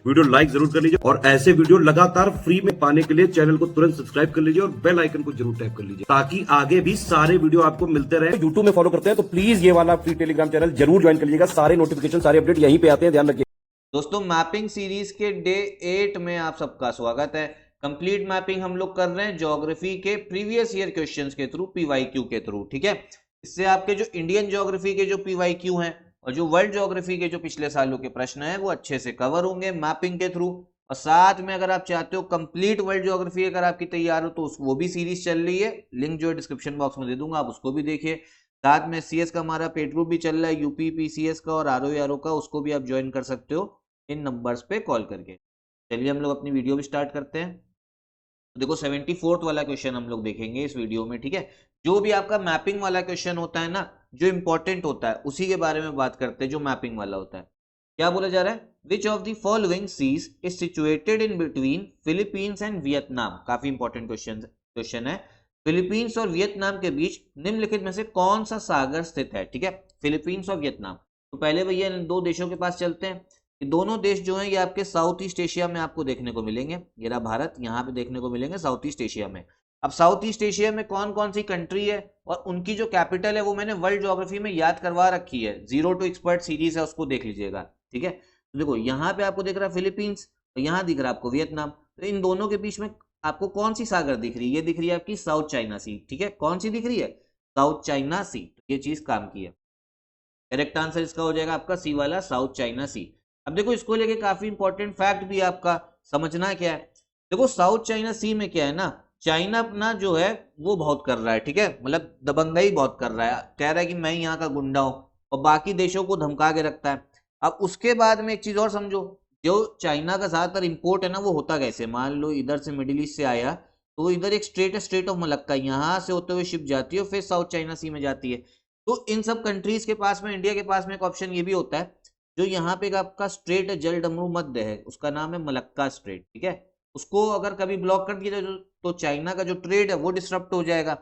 Video like जरूर कर लीजिए और ऐसे वीडियो लगातार फ्री में पाने के लिए चैनल को तुरंत सब्सक्राइब कर लीजिए और बेल आइकन को जरूर टैप कर लीजिए ताकि आगे भी सारे वीडियो आपको मिलते रहे। यूट्यूब में फॉलो करते हैं तो प्लीज ये वाला फ्री टेलीग्राम चैनल जरूर ज्वाइन कर लीजिएगा। सारे नोटिफिकेशन सारे अपडेट यहीं पे आते हैं, ध्यान रखिए। दोस्तों मैपिंग सीरीज के डे 8 में आप सबका स्वागत है। कंप्लीट मैपिंग हम लोग कर रहे हैं ज्योग्राफी के प्रीवियस ईयर क्वेश्चंस के थ्रू, पीवाईक्यू के थ्रू। ठीक है, इससे आपके जो इंडियन ज्योग्राफी के जो पीवाईक्यू हैं और जो वर्ल्ड ज्योग्राफी के जो पिछले सालों के प्रश्न हैं वो अच्छे से कवर होंगे मैपिंग के थ्रू। और साथ में अगर आप चाहते हो कंप्लीट वर्ल्ड ज्योग्राफी अगर आपकी तैयार हो तो वो भी सीरीज चल रही है, लिंक जो है डिस्क्रिप्शन बॉक्स में दे दूंगा, आप उसको भी देखिए। साथ में सीएस का हमारा पेड ग्रुप भी चल रहा है, यूपी पीसीएस का और आरओ का, उसको भी आप ज्वाइन कर सकते हो इन नंबर्स पे कॉल करके। चलिए हम लोग अपनी वीडियो भी स्टार्ट करते हैं। तो देखो 74th वाला क्वेश्चन हम लोग देखेंगे इस वीडियो में। ठीक है, जो भी आपका मैपिंग वाला क्वेश्चन होता है ना, जो इंपॉर्टेंट होता है उसी के बारे में बात करते हैं, जो मैपिंग वाला होता है। क्या बोला जा रहा है? Which of the following seas is situated in between Philippines and Vietnam. काफी इंपॉर्टेंट क्वेश्चन है। फिलीपींस और वियतनाम के बीच निम्नलिखित में से कौन सा सागर स्थित है? ठीक है, फिलीपींस और वियतनाम। तो पहले भैया इन दो देशों के पास चलते हैं। ये दोनों देश जो हैं ये आपके साउथ ईस्ट एशिया में आपको देखने को मिलेंगे। ये रहा भारत, यहाँ पे देखने को मिलेंगे साउथ ईस्ट एशिया में। अब साउथ ईस्ट एशिया में कौन कौन सी कंट्री है और उनकी जो कैपिटल है वो मैंने वर्ल्ड ज्योग्राफी में याद करवा रखी है, जीरो टू एक्सपर्ट सीरीज है, उसको देख लीजिएगा। ठीक है, तो देखो यहाँ पे आपको दिख रहा है फिलीपींस और यहाँ दिख रहा है आपको वियतनाम। तो इन दोनों के बीच में आपको कौन सी सागर दिख रही है? ये दिख रही है आपकी साउथ चाइना सी। ठीक है, कौन सी दिख रही है? साउथ चाइना सी। तो ये चीज काम की है। करेक्ट आंसर इसका हो जाएगा आपका सी वाला, साउथ चाइना सी। अब देखो इसको लेके काफी इंपॉर्टेंट फैक्ट भी आपका समझना क्या है। देखो साउथ चाइना सी में क्या है ना, चाइना अपना जो है वो बहुत कर रहा है। ठीक है, मतलब दबंगई बहुत कर रहा है, कह रहा है कि मैं यहाँ का गुंडा हूं और बाकी देशों को धमका के रखता है। अब उसके बाद में एक चीज और समझो, जो चाइना का ज्यादातर इंपोर्ट है ना वो होता कैसे? मान लो इधर से मिडिल ईस्ट से आया तो इधर एक स्ट्रेट है, स्ट्रेट ऑफ मलक्का, यहाँ से होते हुए शिप जाती है और फिर साउथ चाइना सी में जाती है। तो इन सब कंट्रीज के पास में, इंडिया के पास में एक ऑप्शन ये भी होता है, जो यहाँ पे आपका स्ट्रेट है जल डमरू मध्य है, उसका नाम है मलक्का स्ट्रेट। ठीक है, उसको अगर कभी ब्लॉक कर दिया जाए तो चाइना का जो ट्रेड है वो डिसरप्ट हो जाएगा।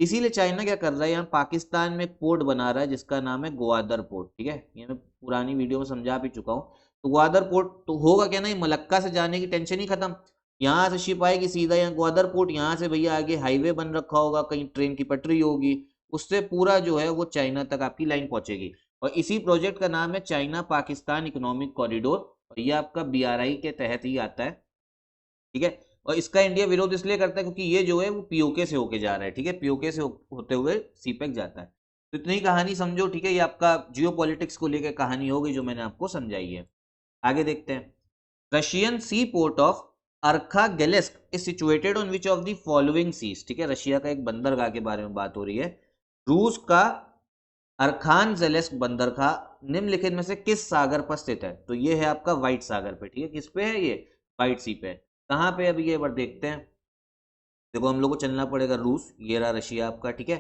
इसीलिए चाइना क्या कर रहा है, यहाँ पाकिस्तान में एक पोर्ट बना रहा है जिसका नाम है ग्वादर पोर्ट। ठीक है, ये मैं पुरानी वीडियो में समझा भी चुका हूँ। तो ग्वादर पोर्ट तो होगा क्या ना, ये मलक्का से जाने की टेंशन ही खत्म। यहाँ से शिप आएगी सीधा यहाँ ग्वादर पोर्ट, यहाँ से भैया आगे हाईवे बन रखा होगा, कहीं ट्रेन की पटरी होगी, उससे पूरा जो है वो चाइना तक आपकी लाइन पहुंचेगी। और इसी प्रोजेक्ट का नाम है चाइना पाकिस्तान इकोनॉमिक कॉरिडोर और ये आपका बीआरआई के तहत ही आता है। ठीक है, और इसका इंडिया विरोध इसलिए करता है क्योंकि ये जो है वो पीओके से होके जा रहा है। ठीक है, पीओके से होते हुए सीपेक जाता है। तो इतनी कहानी समझो। ठीक है, ये आपका जियो पॉलिटिक्स को लेकर कहानी होगी जो मैंने आपको समझाई है। आगे देखते हैं। Russian sea port of Arkhangelsk is situated on which of the following seas. ठीक है, रशिया का एक बंदरगाह के बारे में बात हो रही है। रूस का अर्खानजेलेस्क बंदरगाह निम्नलिखित में से किस सागर पर स्थित है? तो ये है आपका व्हाइट सागर पे। ठीक है, किस पे है ये? व्हाइट सी पे। कहाँ पे? अभी ये बार देखते हैं। देखो हम लोग को चलना पड़ेगा रूस, ये रहा रशिया आपका। ठीक है,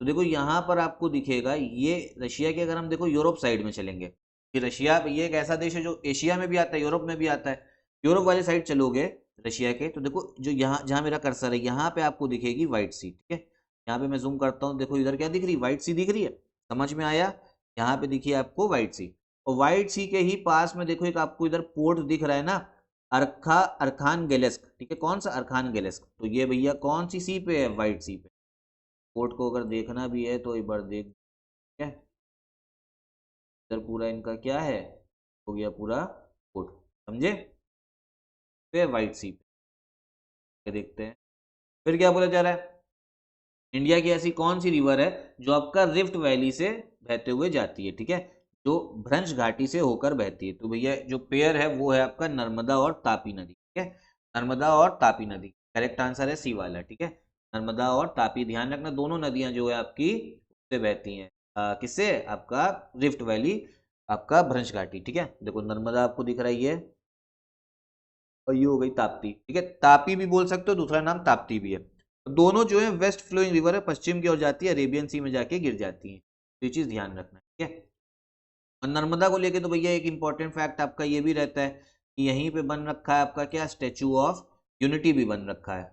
तो देखो यहाँ पर आपको दिखेगा ये रशिया के, अगर हम देखो यूरोप साइड में चलेंगे कि रशिया ये एक ऐसा देश है जो एशिया में भी आता है, यूरोप में भी आता है। यूरोप वाले साइड चलोगे रशिया के तो देखो जो यहाँ जहाँ मेरा कर्सर है यहाँ पे आपको दिखेगी व्हाइट सी। ठीक है, यहाँ पे मैं जूम करता हूँ, देखो इधर क्या दिख रही? व्हाइट सी दिख रही है। समझ में आया? यहाँ पे दिखिए आपको व्हाइट सी, और व्हाइट सी के ही पास में देखो एक आपको इधर पोर्ट दिख रहा है ना, अरखानगेलेस्क। ठीक है, कौन सा? अरखानगेलेस्क। तो ये भैया कौन सी सी पे है? व्हाइट सी पे। पोर्ट को अगर देखना भी है तो एक बार देख। ठीक है, इधर पूरा इनका क्या है, हो गया पूरा पोर्ट। समझे? पे व्हाइट सी पे देखते हैं। फिर क्या बोला जा रहा है? इंडिया की ऐसी कौन सी रिवर है जो आपका रिफ्ट वैली से बहते हुए जाती है? ठीक है, जो भ्रंश घाटी से होकर बहती है। तो भैया जो पेयर है वो है आपका नर्मदा और तापी नदी। ठीक है, नर्मदा और तापी नदी करेक्ट आंसर है सी वाला। ठीक है, नर्मदा और तापी, ध्यान रखना दोनों नदियां जो है आपकी उससे बहती हैं, किससे? आपका रिफ्ट वैली, आपका भ्रंश घाटी। ठीक है, देखो नर्मदा आपको दिख रही है और ये हो गई ताप्ती। ठीक है, तापी भी बोल सकते हो, दूसरा नाम ताप्ती भी है। दोनों जो है वेस्ट फ्लोइंग रिवर है, पश्चिम की ओर जाती है, अरेबियन सी में जाके गिर जाती है। तो ये चीज ध्यान रखना। ठीक है, और नर्मदा को लेके तो भैया एक इंपॉर्टेंट फैक्ट आपका ये भी रहता है कि यहीं पे बन रखा है आपका क्या, स्टेचू ऑफ यूनिटी भी बन रखा है।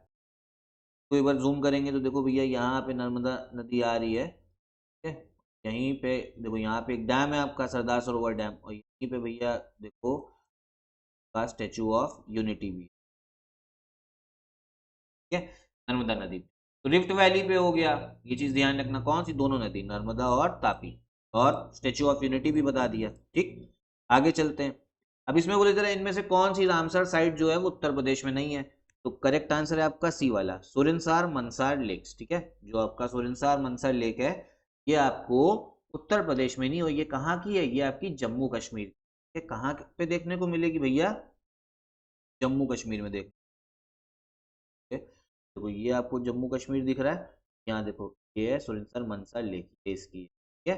तो एक बार जूम करेंगे तो देखो भैया यहाँ पे नर्मदा नदी आ रही है। ठीक है, यहीं पे देखो, यहाँ पे एक डैम है आपका सरदार सरोवर डैम, और यहीं पे भैया देखो का स्टेचू ऑफ यूनिटी भी, ठीक है, नर्मदा नदी। तो रिफ्ट वैली पे हो गया, ये चीज ध्यान रखना, कौन सी, दोनों नदी, नर्मदा और तापी, और स्टेचू ऑफ यूनिटी भी बता दिया, ठीक। आगे चलते हैं। अब इसमें बोले जरा इनमें से कौन सी रामसर साइट जो है वो उत्तर प्रदेश में नहीं है, तो करेक्ट आंसर है आपका सी वाला, सुरनसार मनसार लेक्स, ठीक है। जो आपका सुरनसार मनसार लेक है ये आपको उत्तर प्रदेश में नहीं हो, ये कहाँ की है, ये आपकी जम्मू कश्मीर, ये कहाँ पे देखने को मिलेगी भैया, जम्मू कश्मीर में देखो ये आपको जम्मू कश्मीर दिख रहा है, यहाँ देखो ये है सुरनसर मनसर लेक, ये इसकी है, ठीक है।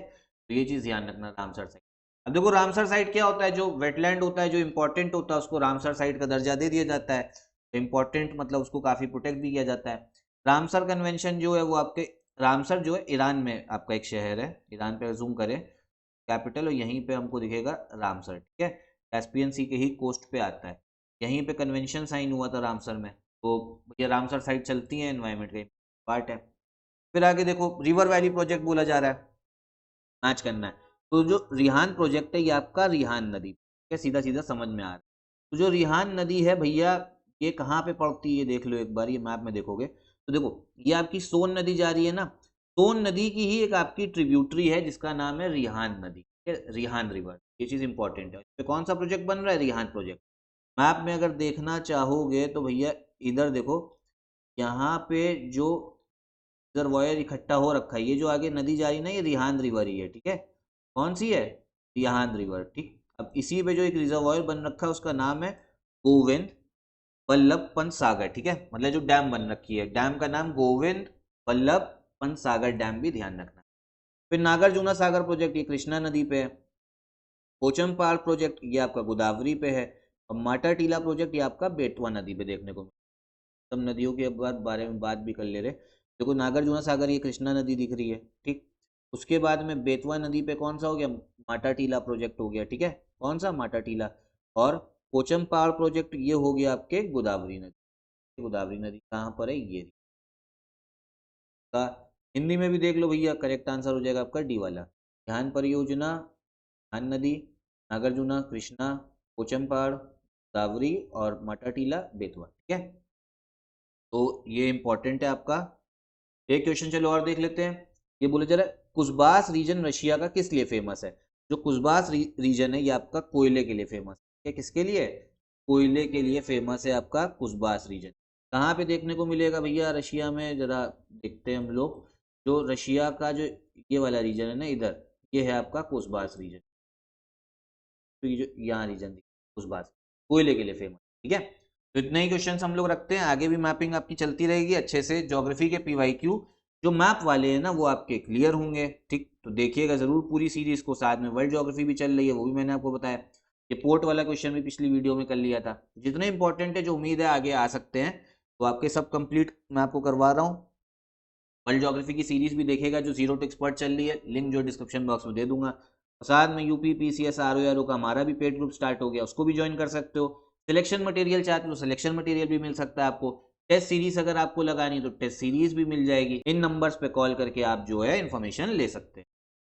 तो ये चीज ध्यान रखना रामसर साइट। अब देखो रामसर साइट क्या होता है, जो वेटलैंड होता है, जो इंपॉर्टेंट होता है, उसको रामसर साइट का दर्जा दे दिया जाता है। तो इंपॉर्टेंट मतलब उसको काफी प्रोटेक्ट भी किया जाता है। रामसर कन्वेंशन जो है वो आपके, रामसर जो है ईरान में आपका एक शहर है, ईरान पे जूम करें कैपिटल, और यहीं पे हमको दिखेगा रामसर, ठीक है। कैस्पियन सी के ही कोस्ट पे आता है, यहीं पे कन्वेंशन साइन हुआ था रामसर में, तो ये रामसर साइट चलती है, एनवायरमेंट का पार्ट है। फिर आगे देखो रिवर वैली प्रोजेक्ट बोला जा रहा है, मैच करना है। तो जो रिहान प्रोजेक्ट है ये आपका रिहान नदी, ठीक है, सीधा सीधा समझ में आ रहा है। तो जो रिहान नदी है भैया ये कहाँ पे पड़ती है, ये देख लो एक बार, ये मैप में देखोगे तो देखो ये आपकी सोन नदी जा रही है ना, सोन नदी की ही एक आपकी ट्रिब्यूटरी है जिसका नाम है रिहान नदी, ठीक है, रिहान रिवर। ये चीज इंपॉर्टेंट है। इस पे कौन सा प्रोजेक्ट बन रहा है, रिहान प्रोजेक्ट। मैप में अगर देखना चाहोगे तो भैया इधर देखो, यहाँ पे जो रिजर्वायर इकट्ठा हो रखा है, ये जो आगे नदी जा रही है ना, ये रिहान रिवर ही है, ठीक है। कौन सी है, रिहान रिवर, ठीक। अब इसी पे जो एक रिजर्वायर बन रखा है उसका नाम है गोविंद वल्लभ पंत सागर, ठीक है, मतलब जो डैम बन रखी है, डैम का नाम गोविंद वल्लभ पंत सागर डैम, भी ध्यान रखना। फिर नागार्जुना सागर प्रोजेक्ट, ये कृष्णा नदी पे है। पोचमपाल प्रोजेक्ट ये आपका गोदावरी पे है, और माटा टीला प्रोजेक्ट ये आपका बेतवा नदी पे देखने को मिलता है। सब नदियों के बारे में बात भी कर ले रहे। देखो नागार्जुना सागर ये कृष्णा नदी दिख रही है, ठीक। उसके बाद में बेतवा नदी पे कौन सा हो गया, माटा टीला प्रोजेक्ट हो गया, ठीक है, कौन सा, माटा टीला। और पोचमपाल प्रोजेक्ट ये हो गया आपके गोदावरी नदी, गोदावरी नदी कहाँ पर है, ये का हिंदी में भी देख लो भैया, करेक्ट आंसर हो जाएगा आपका डी वाला, ध्यान परियोजना, ध्यान नदी, नागार्जुना, कृष्णा, पोचमपाड़, गोदावरी और माटा टीला, बेतवा, ठीक है। तो ये इंपॉर्टेंट है आपका। एक क्वेश्चन चलो और देख लेते हैं। ये बोले जरा कुस्बास रीजन रशिया का किस लिए फेमस है। जो कुस्बास रीजन है ये आपका कोयले के लिए फेमस है। किसके लिए, कोयले के लिए फेमस है आपका कुस्बास रीजन। कहाँ पे देखने को मिलेगा भैया रशिया में, जरा देखते हैं हम लोग। जो रशिया का जो ये वाला रीजन है ना इधर, ये है आपका कुस्बास रीजन। तो ये जो यहाँ रीजन कुस्बास कोयले के लिए फेमस, ठीक है। तो इतने ही क्वेश्चंस हम लोग रखते हैं, आगे भी मैपिंग आपकी चलती रहेगी अच्छे से। ज्योग्राफी के पीवाईक्यू जो मैप वाले हैं ना वो आपके क्लियर होंगे, ठीक। तो देखिएगा जरूर पूरी सीरीज को, साथ में वर्ल्ड ज्योग्राफी भी चल रही है, वो भी मैंने आपको बताया। ये पोर्ट वाला क्वेश्चन भी पिछली वीडियो में कर लिया था। जितने इंपॉर्टेंट है, जो उम्मीद है आगे आ सकते हैं, तो आपके सब कंप्लीट मैं आपको करवा रहा हूँ। वर्ल्ड ज्योग्राफी की सीरीज भी देखेगा जो जीरो टू एक्सपर्ट चल रही है, लिंक जो डिस्क्रिप्शन बॉक्स में दे दूंगा। साथ में यूपी पीसीएस आरओ का हमारा भी पेड ग्रुप स्टार्ट हो गया, उसको भी ज्वाइन कर सकते हो। सिलेक्शन मटेरियल चाहते हो तो सिलेक्शन मटेरियल भी मिल सकता है आपको। टेस्ट सीरीज अगर आपको लगानी तो टेस्ट सीरीज भी मिल जाएगी। इन नंबर्स पे कॉल करके आप जो है इन्फॉर्मेशन ले सकते हैं।